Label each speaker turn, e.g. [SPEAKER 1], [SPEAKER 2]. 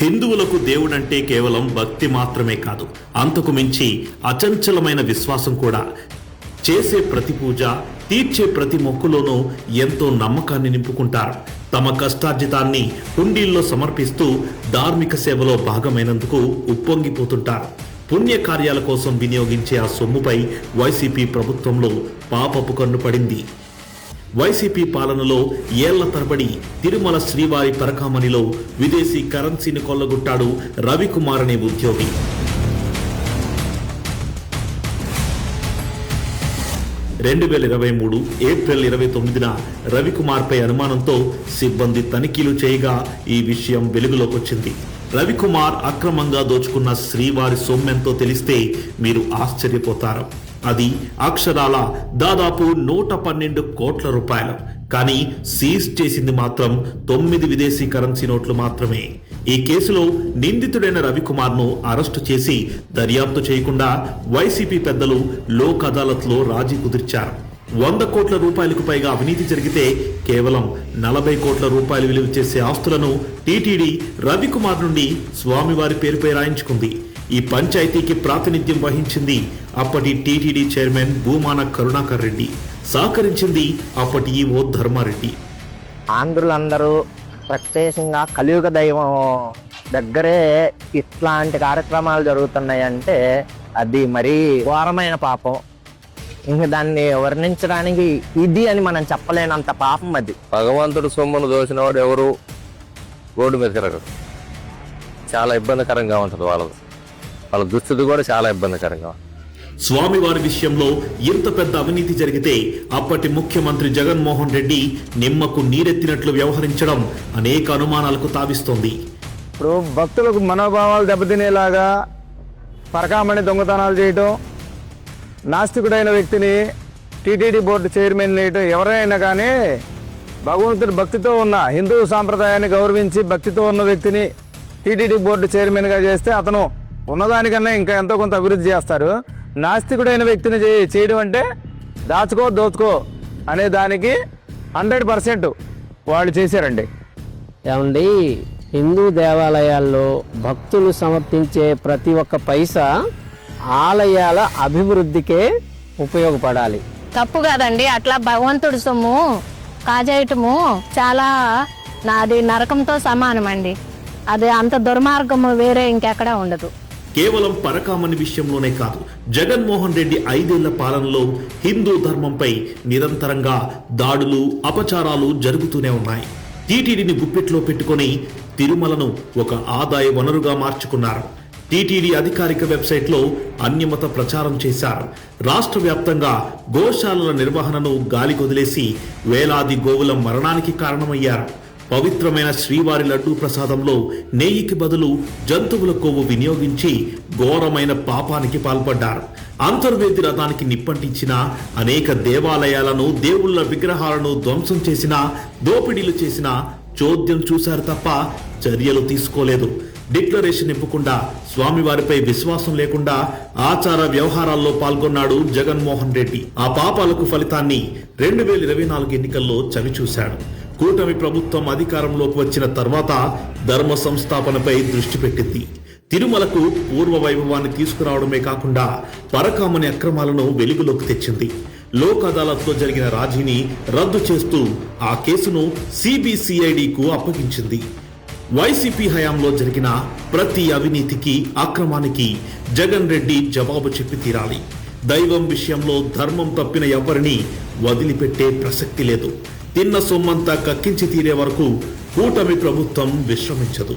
[SPEAKER 1] హిందువులకు దేవుడంటే కేవలం భక్తి మాత్రమే కాదు, అంతకు మించి అచంచలమైన విశ్వాసం కూడా. చేసే ప్రతి పూజ, తీర్చే ప్రతి మొక్కులోనూ ఎంతో నమ్మకాన్ని నింపుకుంటారు. తమ కష్టార్జితాన్ని హుండీల్లో సమర్పిస్తూ ధార్మిక సేవలో భాగమైనందుకు ఉప్పొంగిపోతుంటారు. పుణ్యకార్యాల కోసం వినియోగించే ఆ సొమ్ముపై వైసీపీ ప్రభుత్వంలో పాపపు కన్ను పడింది. వైసీపీ పాలనలో ఏళ్ల తరబడి తిరుమల శ్రీవారి పరకామణిలో విదేశీ కరెన్సీని కొల్లగొట్టాడు రవికుమార్ అనే ఉద్యోగి. ఏప్రిల్ 29న రవికుమార్పై అనుమానంతో సిబ్బంది తనిఖీలు చేయగా ఈ విషయం వెలుగులోకి వచ్చింది. రవికుమార్ అక్రమంగా దోచుకున్న శ్రీవారి సొమ్మెంతో తెలిస్తే మీరు ఆశ్చర్యపోతారు. అది అక్షరాల దాదాపు 112 కోట్ల రూపాయలు. కానీ సీజ్ చేసింది మాత్రం 9 విదేశీ కరెన్సీ నోట్లు మాత్రమే. ఈ కేసులో నిందితుడైన రవికుమార్ను అరెస్టు చేసి దర్యాప్తు చేయకుండా వైసీపీ పెద్దలు లోక్ అదాలత్లో రాజీ కుదిర్చారు. 100 కోట్ల రూపాయలకు పైగా అవినీతి జరిగితే కేవలం 40 కోట్ల రూపాయలు విలువ చేసే ఆస్తులను టీటీడీ రవికుమార్ నుండి స్వామివారి పేరుపై రాయించుకుంది. ఈ పంచాయతీకి ప్రాతినిధ్యం వహించింది అప్పటి టీటీడీ చైర్మన్ భూమాన కరుణాకర్ రెడ్డి. సహకరించింది అప్పటి ఈవో ధర్మారెడ్డి.
[SPEAKER 2] ఆంధ్రులందరూ ప్రత్యేకంగా కలియుగ దైవం దగ్గరే ఇట్లాంటి కార్యక్రమాలు జరుగుతున్నాయంటే అది మరీ ఘోరమైన పాపం. ఇంక దాన్ని వర్ణించడానికి ఇది అని మనం చెప్పలేనంత పాపం అది.
[SPEAKER 3] భగవంతుడు సొమ్మును దోచినవాడు ఎవరు రోడ్డు మీద తిరగరు. చాలా ఇబ్బందికరంగా ఉంటుంది వాళ్ళ దుస్థితి కూడా చాలా ఇబ్బందికరంగా.
[SPEAKER 1] స్వామివారి విషయంలో ఇంత పెద్ద అవినీతి జరిగితే అప్పటి ముఖ్యమంత్రి జగన్మోహన్ రెడ్డి నిమ్మకు నీరెత్తినట్లు వ్యవహరించడం అనేక అనుమానాలకు తావిస్తోంది.
[SPEAKER 4] ఇప్పుడు భక్తులకు మనోభావాలు దెబ్బతినేలాగా పరకామణి దొంగతనాలు చేయటం, నాస్తికుడైన వ్యక్తిని టీటీడీ బోర్డు చైర్మన్ చేయటం, ఎవరైనా కానీ భగవంతుడి భక్తితో ఉన్న హిందూ సాంప్రదాయాన్ని గౌరవించి భక్తితో ఉన్న వ్యక్తిని టీటీడీ బోర్డు చైర్మన్గా చేస్తే అతను ఉన్నదానికన్నా ఇంకా ఎంతో కొంత అభివృద్ధి చేస్తారు. నాస్తికుడైన వ్యక్తిని చేయడం అంటే దాచుకో దోచుకో అనే దానికి 100% వాళ్ళు చేశారండి.
[SPEAKER 5] ఏమండి, హిందూ దేవాలయాల్లో భక్తులు సమర్పించే ప్రతి ఒక్క పైసా ఆలయాల అభివృద్ధికే ఉపయోగపడాలి.
[SPEAKER 6] తప్పు కాదండి, అట్లా భగవంతుడి సొమ్ము కాజేయటము చాలా నాది నరకంతో సమానం అండి. అది అంత దుర్మార్గము వేరే ఇంకెక్కడా ఉండదు.
[SPEAKER 1] కేవలం పరకామణి విషయంలోనే కాదు, జగన్మోహన్ రెడ్డి 5 ఏళ్ల పాలనలో హిందూ ధర్మంపై నిరంతరంగా దాడులు, అపచారాలు జరుగుతూనే ఉన్నాయి. టీటీడీని గుప్పెట్లో పెట్టుకొని తిరుమలను ఒక ఆదాయ వనరుగా మార్చుకున్నారు. టీటీడీ అధికారిక వెబ్సైట్లో అన్యమత ప్రచారం చేశారు. రాష్ట్ర వ్యాప్తంగా గోశాలల నిర్వహణను గాలికొదిలేసి వేలాది గోవుల మరణానికి కారణమయ్యారు. పవిత్రమైన శ్రీవారి లడ్డూ ప్రసాదంలో నెయ్యికి బదులు జంతువుల కొవ్వు వినియోగించి ఘోరమైన పాపానికి పాల్పడ్డారు. అంతర్వేది రథానికి నిప్పంటించిన, అనేక దేవాలయాలను, దేవుళ్ల విగ్రహాలను ధ్వంసం చేసిన, దోపిడీలు చేసిన చోద్యం చూశారు తప్ప చర్యలు తీసుకోలేదు. డిక్లరేషన్ ఇవ్వకుండా, స్వామివారిపై విశ్వాసం లేకుండా ఆచార వ్యవహారాల్లో పాల్గొన్నాడు జగన్మోహన్ రెడ్డి. ఆ పాపాలకు ఫలితాన్ని 2024 ఎన్నికల్లో చవిచూశాడు. కూటమి ప్రభుత్వం అధికారంలోకి వచ్చిన తర్వాత ధర్మ సంస్థాపనపై దృష్టి పెట్టింది. తిరుమలకు పూర్వ వైభవాన్ని తీసుకురావడమే కాకుండా పరకామణి అక్రమాలను వెలుగులోకి తెచ్చింది. లోక్ అదాలత్లో జరిగిన రాజీని రద్దు చేస్తూ ఆ కేసును సిబిసిఐడికు అప్పగించింది. వైసీపీ హయాంలో జరిగిన ప్రతి అవినీతికి, అక్రమానికి జగన్ రెడ్డి జవాబు చెప్పి తీరాలి. దైవం విషయంలో ధర్మం తప్పిన ఎవరిని వదిలిపెట్టే ప్రసక్తి లేదు. తిన్న సొమ్మంతా కక్కించి తీరే వరకు కూటమి ప్రభుత్వం విశ్రమించదు.